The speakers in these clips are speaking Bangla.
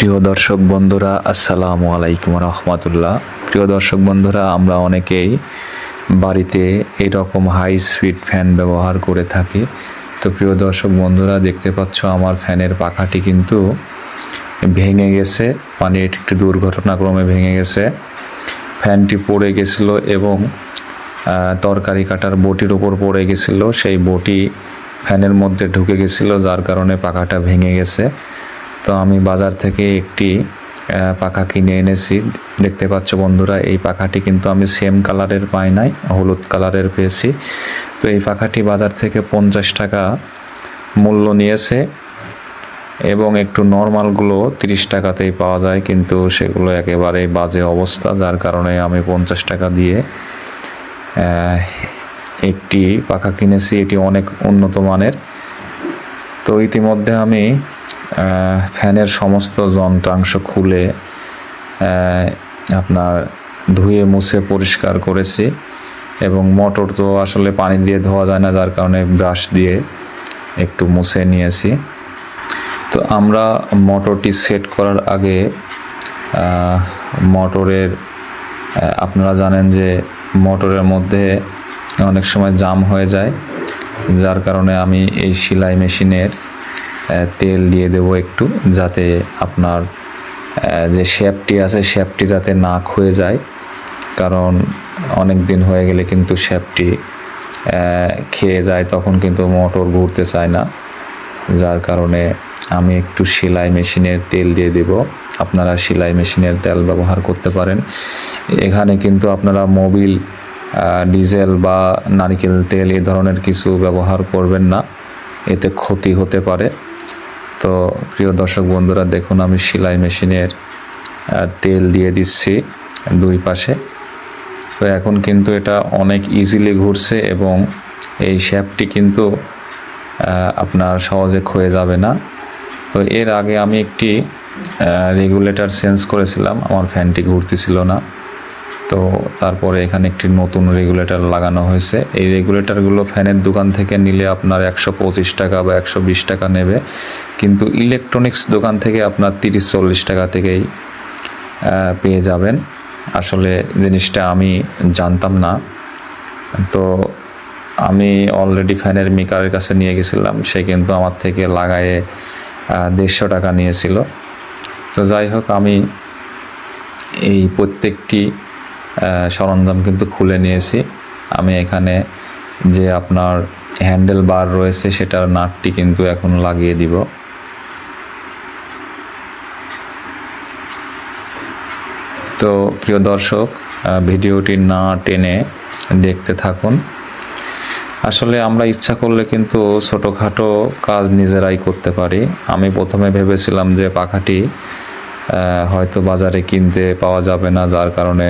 প্রিয় দর্শক বন্ধুরা, আসসালামু আলাইকুম রহমতুল্লাহ। প্রিয় দর্শক বন্ধুরা, আমরা অনেকেই বাড়িতে এরকম হাই স্পিড ফ্যান ব্যবহার করে থাকি। তো প্রিয় দর্শক বন্ধুরা, দেখতে পাচ্ছ আমার ফ্যানের পাখাটি কিন্তু ভেঙে গেছে, মানে এটি একটি দুর্ঘটনাক্রমে ভেঙে গেছে। ফ্যানটি পড়ে গেছিলো এবং তরকারি কাটার বটির ওপর পড়ে গেছিলো, সেই বটি ফ্যানের মধ্যে ঢুকে গেছিলো, যার কারণে পাখাটা ভেঙে গেছে। তো আমি বাজার থেকে একটি পাখা কিনে এনেছি। দেখতে পাচ্ছ বন্ধুরা, এই পাখাটি কিন্তু আমি সেম কালারের পাই নাই, হলুদ কালারের পেয়েছি। তো এই পাখাটি বাজার থেকে 50 টাকা মূল্য নিয়েছে এবং একটু নর্মালগুলো 30 টাকাতেই পাওয়া যায়, কিন্তু সেগুলো একেবারে বাজে অবস্থা, যার কারণে আমি 50 টাকা দিয়ে একটি পাখা কিনেছি। এটি অনেক উন্নত মানের। তো ইতিমধ্যে আমি ফ্যানের সমস্ত যন্ত্রাংশ খুলে আপনার ধুয়ে মুছে পরিষ্কার করেছি এবং মোটর তো আসলে পানি দিয়ে ধোয়া যায় না, যার কারণে ব্রাশ দিয়ে একটু মুছে নিয়েছি। তো আমরা মোটরটি সেট করার আগে মোটরের আপনারা জানেন যে মোটরের মধ্যে অনেক সময় জাম হয়ে যায়, যার কারণে আমি এই সেলাই মেশিনের তেল দিয়ে দেব একটু, যাতে আপনার যে শ্যাফটটি আছে শ্যাফটটি যাতে না ক্ষয়ে যায়, কারণ অনেক দিন হয়ে গেলে কিন্তু শ্যাফটটি খেয়ে যায়, তখন কিন্তু মোটর ঘুরতে চায় না। যার কারণে আমি একটু সেলাই মেশিনের তেল দিয়ে দেব। আপনারা সেলাই মেশিনের তেল ব্যবহার করতে পারেন। এখানে কিন্তু আপনারা মোবিল, ডিজেল বা নারকেল তেল এই ধরনের কিছু ব্যবহার করবেন না, এতে ক্ষতি হতে পারে। তো প্রিয় দর্শক বন্ধুরা, দেখুন আমি সেলাই মেশিনের তেল দিয়ে দিচ্ছি দুই পাশে। তো এখন কিন্তু এটা অনেক ইজিলি ঘুরছে এবং এই শ্যাফটটি কিন্তু আপনার সহজে ক্ষয়ে যাবে না। তো এর আগে আমি একটি রেগুলেটর চেঞ্জ করেছিলাম, আমার ফ্যানটি ঘুরতেছিল না। তো তারপরে এখানে একটি নতুন রেগুলেটর লাগানো হয়েছে। এই রেগুলেটরগুলো ফ্যানের দোকান থেকে নিলে আপনার 125 টাকা বা 120 টাকা নেবে, কিন্তু ইলেকট্রনিক্স দোকান থেকে আপনার 30-40 টাকা থেকেই পেয়ে যাবেন। আসলে জিনিসটা আমি জানতাম না, তো আমি অলরেডি ফ্যানের মেকারের কাছে নিয়ে গেছিলাম, সে কিন্তু আমার থেকে লাগায়ে 150 টাকা নিয়েছিল। তো যাই হোক, আমি এই প্রত্যেকটি সরঞ্জাম কিন্তু খুলে নিয়েছি। আমি এখানে যে আপনার হ্যান্ডেল বার রয়েছে সেটার নাটটি কিন্তু এখন লাগিয়ে দিব। তো প্রিয় দর্শক, ভিডিওটি না টেনে দেখতে থাকুন। আসলে আমরা ইচ্ছা করলে কিন্তু ছোটোখাটো কাজ নিজেরাই করতে পারি। আমি প্রথমে ভেবেছিলাম যে পাখাটি হয়তো বাজারে কিনতে পাওয়া যাবে না, যার কারণে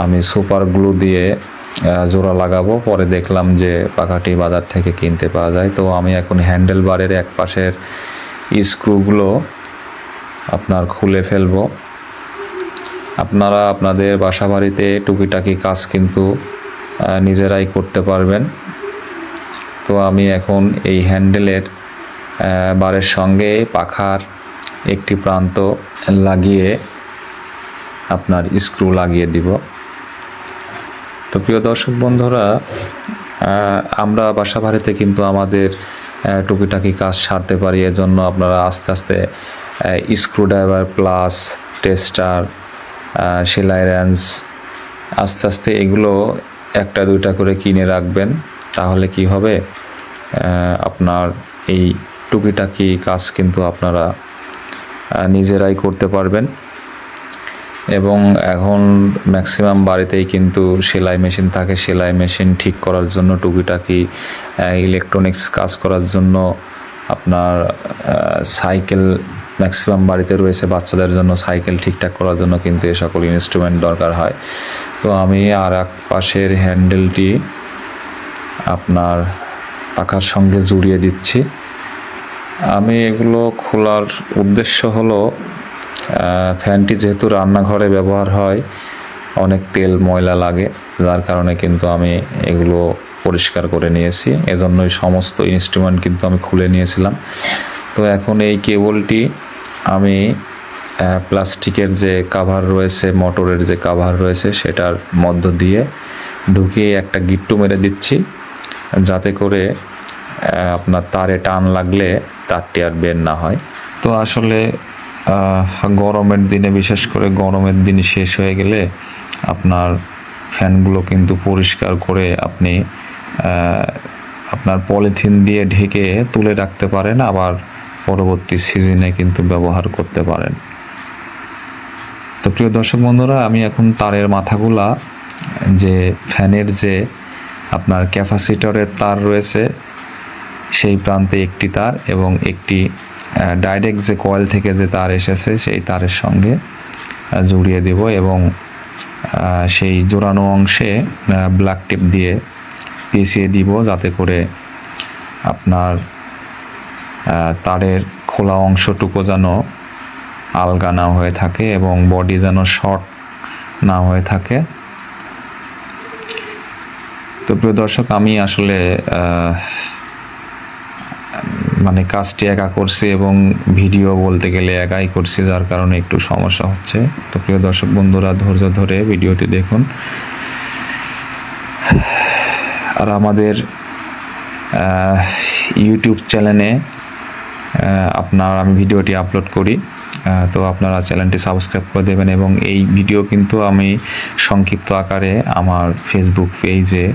আমি সুপার গ্লু দিয়ে জোড়া লাগাবো। পরে দেখলাম যে পাখাটি বাজার থেকে কিনতে পাওয়া যায়। তো আমি এখন হ্যান্ডেল বারের এক পাশের স্ক্রুগুলো আপনার খুলে ফেলবো। আপনারা আপনাদের বাসা বাড়িতে টুকিটাকি কাজ কিন্তু নিজেরাই করতে পারবেন। তো আমি এখন এই হ্যান্ডেলের বারের সঙ্গে পাখার একটি প্রান্ত লাগিয়ে আপনার স্ক্রু লাগিয়ে দিব। তো প্রিয় দর্শক বন্ধুরা, আমরা বাসা বাড়িতে কিন্তু আমাদের টুকিটাকি কাজ সারতে পারি। এজন্য আপনারা আস্তে আস্তে স্ক্রুড্রাইভার প্লাস টেস্টার, সেলাই রেঞ্চ আস্তে আস্তে এগুলো একটা দুইটা করে কিনে রাখবেন। তাহলে কি হবে, আপনার এই টুকিটাকি কাজ কিন্তু আপনারা নিজেরাই করতে পারবেন। এবং এখন ম্যাক্সিমাম বাড়িতেই কিন্তু সেলাই মেশিন থাকে। সেলাই মেশিন ঠিক করার জন্য, টুকিটাকি ইলেকট্রনিক্স কাজ করার জন্য আপনার সাইকেল ম্যাক্সিমাম বাড়িতে রয়েছে। বাচ্চাদের জন্য সাইকেল ঠিকঠাক করার জন্য কিন্তু এ সকল ইনস্ট্রুমেন্ট দরকার হয়। তো আমি আর এক পাশের হ্যান্ডেলটি আপনার পাখার সঙ্গে জুড়িয়ে দিচ্ছি। আমি এগুলো খোলার উদ্দেশ্য হলো, ফ্যানটি যেহেতু রান্নাঘরে ব্যবহার হয়, অনেক তেল ময়লা লাগে, যার কারণে কিন্তু আমি এগুলো পরিষ্কার করে নিয়েছি। এজন্যই সমস্ত ইনস্ট্রুমেন্ট কিন্তু আমি খুলে নিয়েছিলাম। তো এখন এই কেবলটি আমি প্লাস্টিকের যে কাভার রয়েছে, মোটরের যে কাভার রয়েছে সেটার মধ্য দিয়ে ঢুকিয়ে একটা গিট্টু মেরে দিচ্ছি, যাতে করে আপনার তারে টান লাগলে তারটি আর বের না হয়। তো আসলে গরমের দিনে, বিশেষ করে গরমের দিন শেষ হয়ে গেলে আপনার ফ্যানগুলো কিন্তু পরিষ্কার করে আপনি আপনার পলিথিন দিয়ে ঢেকে তুলে রাখতে পারেন, আবার পরবর্তী সিজনে কিন্তু ব্যবহার করতে পারেন। তো প্রিয় দর্শক বন্ধুরা, আমি এখন তারের মাথাগুলা, যে ফ্যানের যে আপনার ক্যাপাসিটরের তার রয়েছে সেই প্রান্তে একটি তার এবং একটি ডাইরেক্ট যে কয়েল থেকে যে তার এসেছে সেই তারের সঙ্গে জড়িয়ে দেব এবং সেই জোড়ানো অংশে ব্ল্যাক টেপ দিয়ে পেঁচিয়ে দিব, যাতে করে আপনার তারের খোলা অংশটুকু যেন আলগা না হয়ে থাকে এবং বডি যেন শর্ট না হয়ে থাকে। তো প্রিয় দর্শক, আমি আসলে মানে কাজটি একা করছি এবং ভিডিও বলতে গেলে একাই করছি, যার কারণে একটু সমস্যা হচ্ছে। তো প্রিয় দর্শক বন্ধুরা, ধৈর্য ধরে ভিডিওটি দেখুন। আর আমাদের ইউটিউব চ্যানেলে আমি ভিডিওটি আপলোড করি, তো আপনারা চ্যানেলটি সাবস্ক্রাইব করে দেবেন এবং এই ভিডিও কিন্তু আমি সংক্ষিপ্ত আকারে আমার ফেসবুক পেজে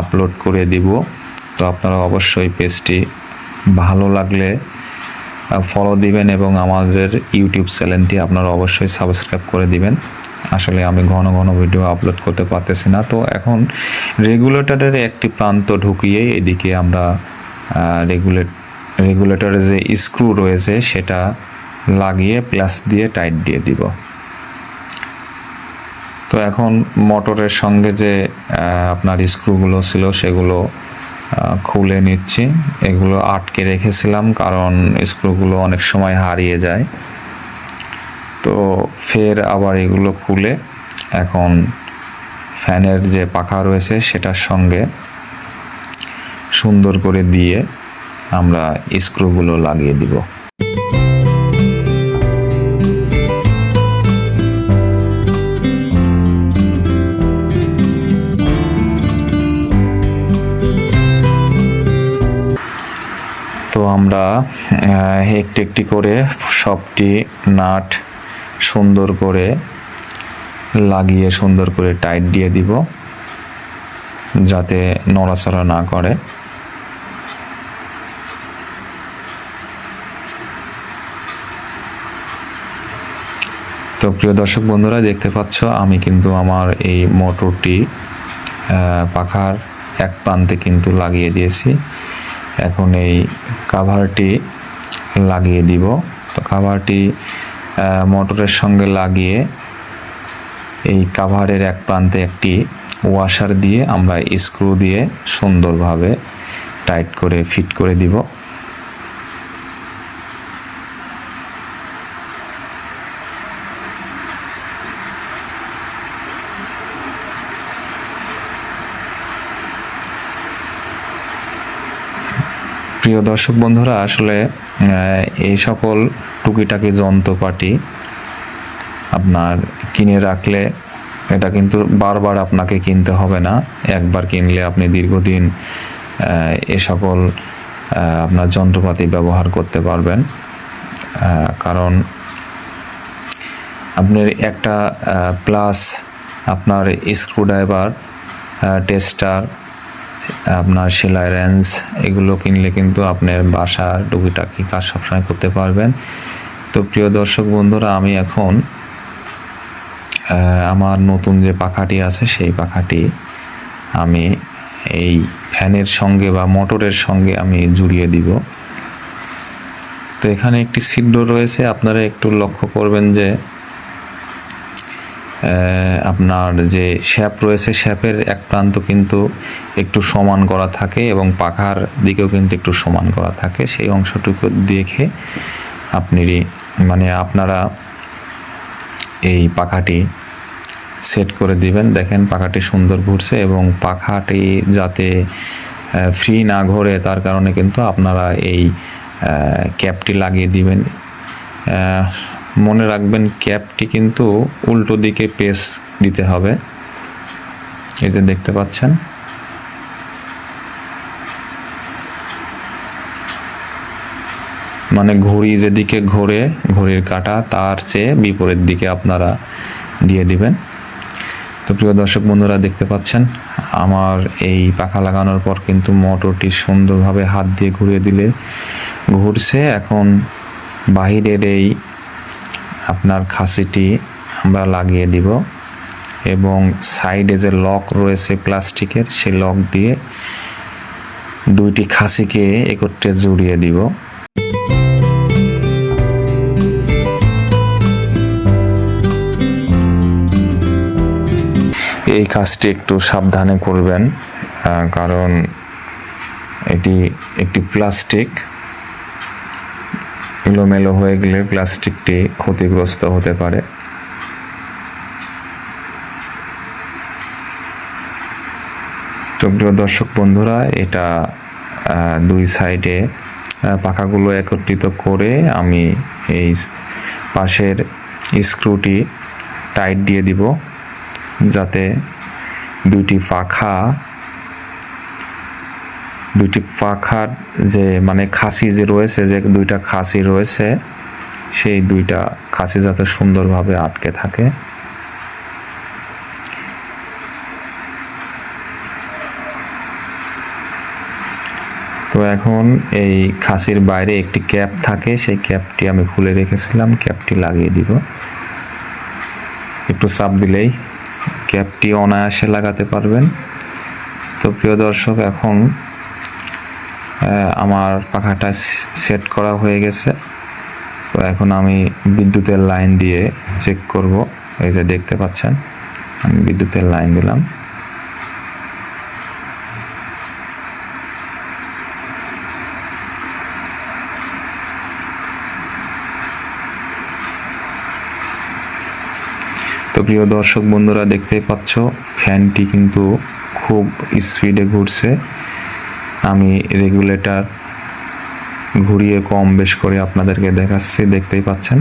আপলোড করে দিব। তো আপনারা অবশ্যই পেজটি ভালো লাগলে ফলো দিবেন এবং আমাদের ইউটিউব চ্যানেলটি আপনারা অবশ্যই সাবস্ক্রাইব করে দিবেন। আসলে আমি ঘন ঘন ভিডিও আপলোড করতে পারতেছি না, তো এখন রেগুলেটরের একটি প্রান্ত ঢুকিয়ে এদিকে আমরা রেগুলেটরের যে স্ক্রু রয়েছে সেটা লাগিয়ে প্লাস দিয়ে টাইট দিয়ে দিব। তো এখন মোটরের সঙ্গে যে আপনার স্ক্রুগুলো ছিল সেগুলো খুলে নিচ্ছি। এগুলো আটকে রেখেছিলাম কারণ স্ক্রুগুলো অনেক সময় হারিয়ে যায়। তো ফের আবার এগুলো খুলে এখন ফ্যানের যে পাখা রয়েছে সেটার সঙ্গে সুন্দর করে দিয়ে আমরা স্ক্রুগুলো লাগিয়ে দিব। তো আমরা একটি একটি করে সবটি নাট সুন্দর করে লাগিয়ে সুন্দর করে টাইট দিয়ে দিব, যাতে নড়াচড়া না করে। তো প্রিয় দর্শক বন্ধুরা, দেখতে পাচ্ছ আমি কিন্তু আমার এই মোটরটি পাখার এক প্রান্তে কিন্তু লাগিয়ে দিয়েছি। এখন এই কাভারটি লাগিয়ে দিব। তো কাভারটি মোটরের সঙ্গে লাগিয়ে এই কাভারের এক প্রান্তে একটি ওয়াশার দিয়ে আমরা স্ক্রু দিয়ে সুন্দরভাবে টাইট করে ফিট করে দিব। প্রিয় দর্শক বন্ধুরা, আসলে এই সকল টুকিটাকি যন্ত্রপাতি আপনার কিনে রাখলে এটা কিন্তু বারবার আপনাকে কিনতে হবে না। একবার কিনলে আপনি দীর্ঘদিন এ সকল আপনার যন্ত্রপাতি ব্যবহার করতে পারবেন। কারণ আপনার একটা প্লাস আপনার স্ক্রুড্রাইভার, টেস্টার, আপনার সেলাই রেঞ্জ এগুলো কিনলে কিন্তু আপনার বাসার টুকিটাকি কাজ সবসময় করতে পারবেন। তো প্রিয় দর্শক বন্ধুরা, আমি এখন আমার নতুন যে পাখাটি আছে সেই পাখাটি আমি এই ফ্যানের সঙ্গে বা মোটরের সঙ্গে আমি জুড়িয়ে দিব। তো এখানে একটি ছিদ্র রয়েছে, আপনারা একটু লক্ষ্য করবেন যে আপনার যে শ্যাপ রয়েছে শ্যাপের এক প্রান্ত কিন্তু একটু সমান করা থাকে এবং পাখার দিকেও কিন্তু একটু সমান করা থাকে। সেই অংশটুকু দেখে আপনারা এই পাখাটি সেট করে দিবেন। দেখেন পাখাটি সুন্দর ঘুরছে এবং পাখাটি যাতে ফ্রি না ঘোরে তার কারণে কিন্তু আপনারা এই ক্যাপটি লাগিয়ে দিবেন। মনে রাখবেন ক্যাপটি কিন্তু উল্টো দিকে পেঁচ দিতে হবে। এই যে দেখতে পাচ্ছেন, মানে ঘড়ি যেদিকে ঘোরে ঘড়ির কাঁটা তার চেয়ে বিপরীত দিকে আপনারা দিয়ে দিবেন। তো প্রিয় দর্শক বন্ধুরা, দেখতে পাচ্ছেন আমার এই পাখা লাগানোর পর কিন্তু মোটরটি সুন্দরভাবে হাত দিয়ে ঘুরিয়ে দিলে ঘুরছে। এখন বাহিরের এই আপনার খাসিটি আমরা লাগিয়ে দিব এবং সাইডে যে লক রয়েছে প্লাস্টিকের, সেই লক দিয়ে দুইটি খাসিকে একত্রে জড়িয়ে দিব। এই কাজটি একটু সাবধানে করবেন, কারণ এটি একটি প্লাস্টিক, এলোমেলো হয়ে গেলে প্লাস্টিকটি ক্ষতিগ্রস্ত হতে পারে। তো প্রিয় দর্শক বন্ধুরা, এটা দুই সাইডে পাখাগুলো একত্রিত করে আমি এই পাশের স্ক্রুটি টাইট দিয়ে দিব, যাতে দুইটি পাখার যে মানে খাসি যে রয়েছে, যে দুইটা খাসি রয়েছে, সেই দুইটা খাসি যাতে সুন্দরভাবে আটকে থাকে। তো এখন এই খাসির বাইরে একটি ক্যাপ থাকে, সেই ক্যাপটি আমি খুলে রেখেছিলাম, ক্যাপটি লাগিয়ে দিব। একটু চাপ দিলেই ক্যাপটি অনায়াসে লাগাতে পারবেন। তো প্রিয় দর্শক, এখন আমার পাখাটা সেট করা হয়ে গেছে। তো এখন আমি বিদ্যুতের লাইন দিয়ে চেক করব। এই যে দেখতে পাচ্ছেন, আমি বিদ্যুতের লাইন দিলাম। তো প্রিয় দর্শক বন্ধুরা, দেখতেই পাচ্ছ ফ্যানটি কিন্তু খুব স্পিডে ঘুরছে। আমি রেগুলেটর ঘুরিয়ে কম বেশ করে আপনাদেরকে দেখাচ্ছি, দেখতেই পাচ্ছেন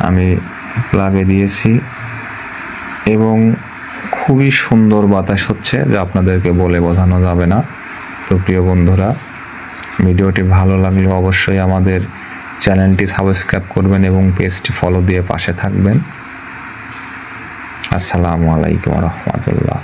আমি প্লাগে দিয়েছি এবং খুবই সুন্দর বাতাস হচ্ছে, যা আপনাদেরকে বলে বোঝানো যাবে না। তো প্রিয় বন্ধুরা, ভিডিওটি ভালো লাগলে অবশ্যই আমাদের চ্যানেলটি সাবস্ক্রাইব করবেন এবং পেজটি ফলো দিয়ে পাশে থাকবেন। আসসালামু আলাইকুম ওয়া রাহমাতুল্লাহ।